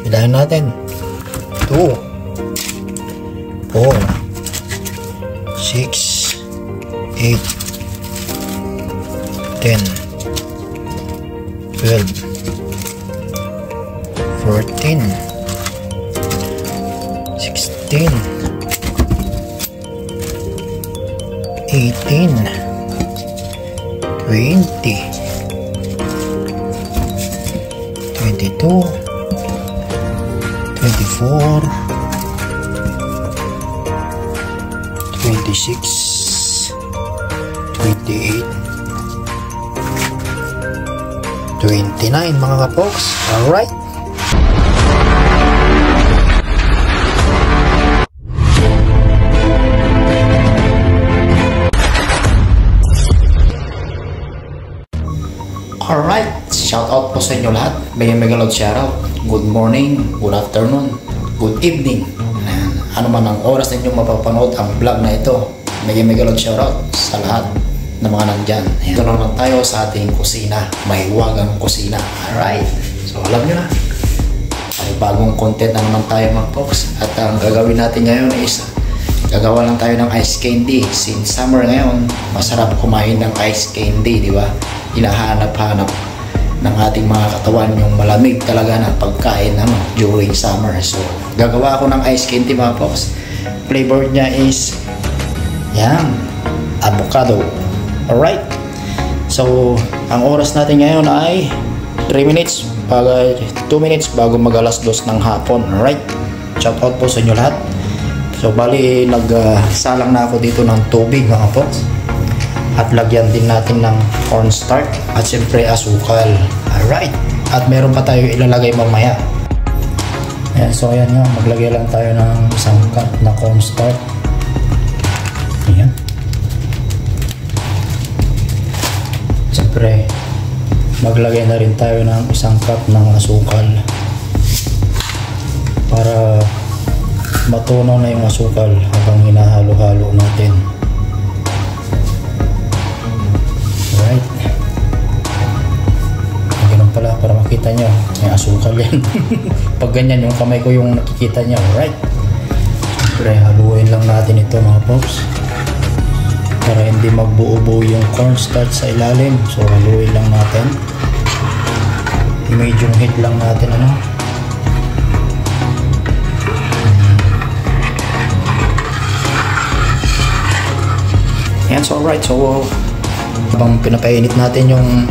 Bilahin natin. 2, 4, 6, 8, 10, 12, 14, 16, 18, 20, 22, 24, 26, 28, 29 mga kapoks. Alright. Alright, shoutout po sa inyo lahat. Mega loud shoutout. Good morning, good afternoon, good evening. Ano man ang oras na inyong mapapanood ang vlog na ito. Mega loud shoutout sa lahat ng mga nandyan. Ito naman tayo sa ating kusina. Mahiwagang kusina. Alright, so alam nyo na. May bagong content na naman tayo mga folks. At ang gagawin natin ngayon is gagawa lang tayo ng ice candy. Since summer ngayon, masarap kumain ng ice candy, di ba? Hinahanap-hanap ng ating mga katawan yung malamig talaga na pagkain during summer. So gagawa ako ng ice candy mga folks. Flavor niya is yan, avocado. Alright, so ang oras natin ngayon ay 2 minutes bago mag alas 2 ng hapon. Alright, shout out po sa inyo lahat. So bali nagsalang na ako dito ng tubig mga folks. At lagyan din natin ng cornstarch at siyempre asukal. Alright. At meron pa tayo ilalagay mamaya. Ayan, so ayan nga. Maglagay lang tayo ng isang cup na cornstarch. Ayan. Siyempre, maglagay na rin tayo ng isang cup ng asukal. Para matunaw na yung asukal habang hinahalo-halo natin. Right. Ganun pala para makita nyo. May asukal yan. Pag ganyan yung kamay ko yung nakikita nyo. Right. Siyempre haluin lang natin ito mga folks. Para hindi magbuo-buo yung cornstarch sa ilalim. So haluin lang natin. Medium heat lang natin Yan, so alright. So habang pinapainit natin yung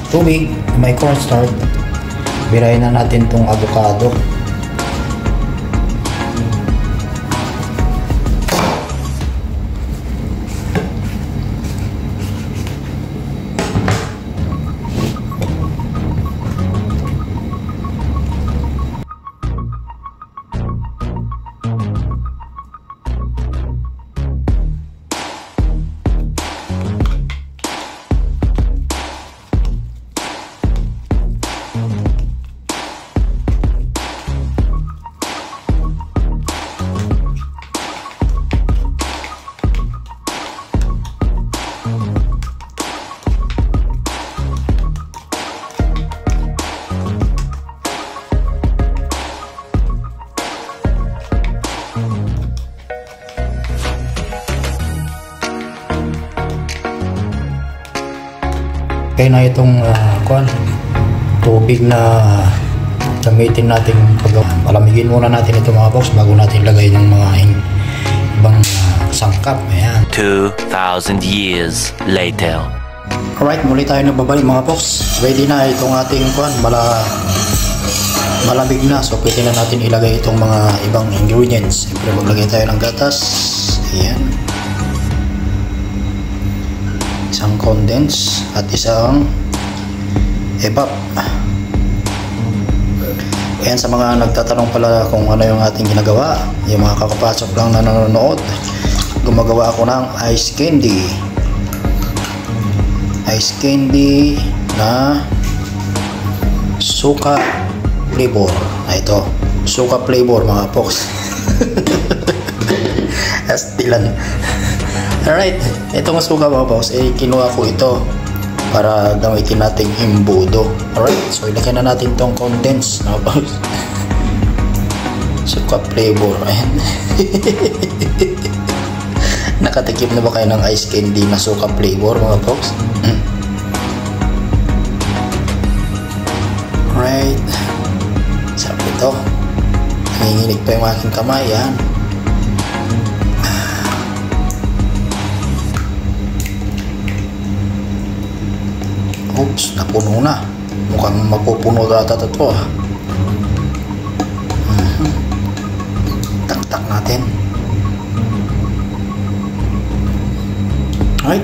tubig, may cornstarch, birahin na natin tong avocado. Okay na itong tubig na gamitin natin palamigin muna natin ito mga box bago natin lagay ng mga ibang sangkap. Ayan. 2,000 years later. Alright, muli tayo nagbabalik mga box. Ready na itong ating malamig na. So pwede na natin ilagay itong mga ibang ingredients. Siyempre maglagay tayo ng gatas. Ayan. Isang condense at isang evap. Ayan, sa mga nagtatanong pala kung ano yung ating ginagawa, yung mga kakapasok lang na nanonood, gumagawa ako ng ice candy na suka flavor. Ito, suka flavor mga poks. Astilan. Alright, itong suka mga boss, kinuha ko ito para gamitin natin imbudo. Alright, so ilagay na natin tong contents, no, boss? Suka flavor. Ayan. Nakatikim na ba kayo ng ice candy na suka flavor, mga folks? Alright. Sabi ito. Nanginginig pa yung aking kamay. Yan. Oops, napuno na. Mukhang mapupuno data ito. Tak natin. Right.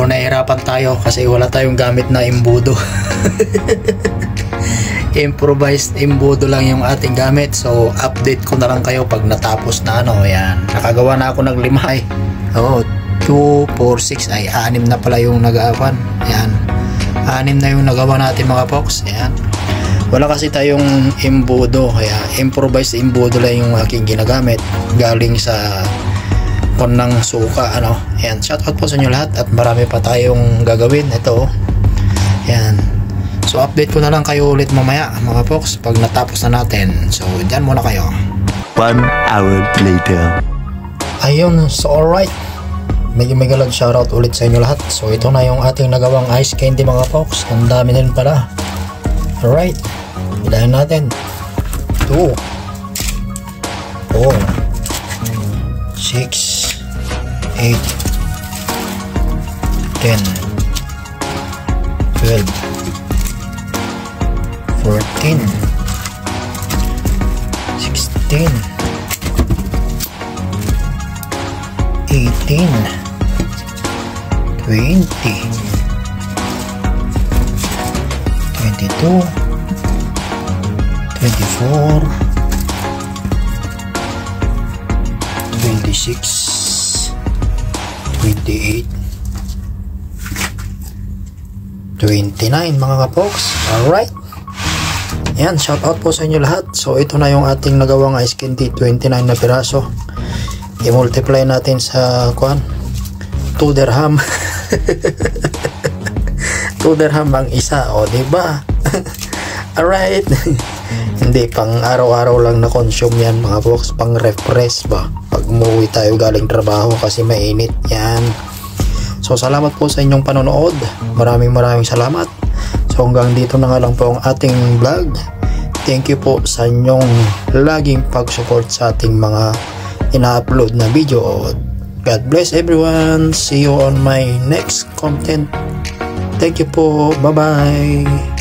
medyo nahirapan tayo kasi wala tayong gamit na imbudo. Improvised imbudo lang yung ating gamit. So update ko na lang kayo pag natapos na ano. Ayan, nakagawa na ako ng 5 ay 2, 4, 6 ay 6 na pala yung nag-aapan. Ayan, 6 na yung nagawa natin mga folks. Ayan, wala kasi tayong imbudo, kaya improvised imbudo lang yung aking ginagamit galing sa ng suka ano. Ayan, shoutout po sa inyo lahat at marami pa tayong gagawin. Ito, ayan, so update ko na lang kayo ulit mamaya mga folks pag natapos na natin. So dyan muna kayo. 1 hour later. Ayun, so alright, mega love shoutout ulit sa inyo lahat. So ito na yung ating nagawang ice candy mga folks. Ang dami din pala. Alright, ilahin natin. 2, 4, 6, 8, 10, 12, 14, 16, 18, 20, 22, 24, 26, 28, 29 mga kapoks. Alright, yan, shout out po sa inyo lahat. So ito na yung ating nagawang ice candy, 29 na piraso. I-multiply natin sa 2 dirham. 2 dirham ang isa, o diba? Alright. Hindi pang araw-araw lang na consume yan mga folks, pang refresh ba pag umuwi tayo galing trabaho kasi mainit yan. So salamat po sa inyong panonood, maraming salamat. So hanggang dito na nga lang po ang ating vlog. Thank you po sa inyong laging pag-support sa ating mga ina-upload na video. God bless everyone, see you on my next content. Thank you po, bye bye.